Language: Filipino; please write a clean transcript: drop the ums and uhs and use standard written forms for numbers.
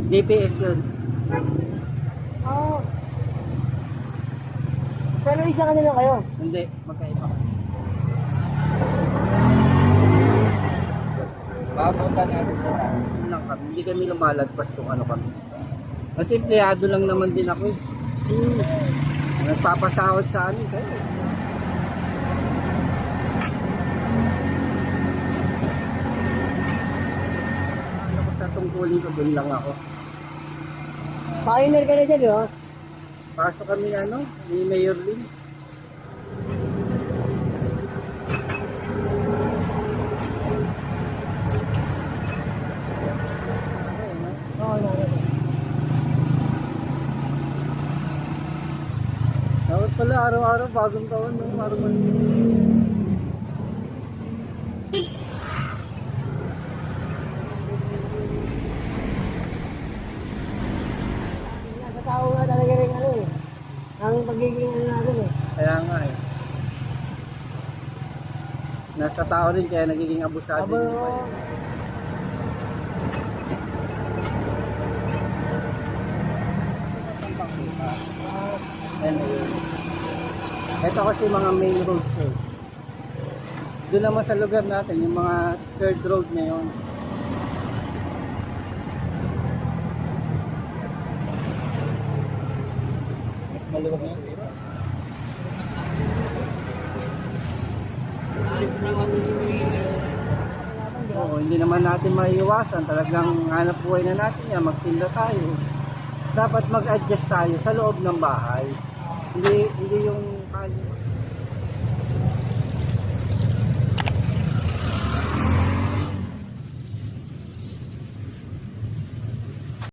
DPS yun. Oh. Pero isa kanila kayo? Hindi, magkaiba. Papunta natin sa lang kami. Hindi kami lumalagpas kung ano kami. Kasi empleyado lang naman din ako eh. Nagpapasahod sa amin kayo. Ano ko sa tungkulin ko, doon lang ako. Pioneer ka na dyan, di ba? Pasok kami ano, ni Mayor Lynn. Oo, oo. Dapat pala araw-araw bagong taon, no? Araw-araw. Nasa tao nga talaga rin ano eh. Ang pagiging ano natin eh. Kaya nga eh. Nasa tao rin kaya nagiging abusado. Aba, yung iba eh. Ano yun. Ito kasi mga main roads eh. Doon naman sa lugar natin, yung mga third road na yun. Mas maluwag na yun. Oo, hindi naman natin maiiwasan. Talagang hanap buhay na natin yan, magtinda tayo. Dapat mag-adjust tayo sa loob ng bahay. Hindi yung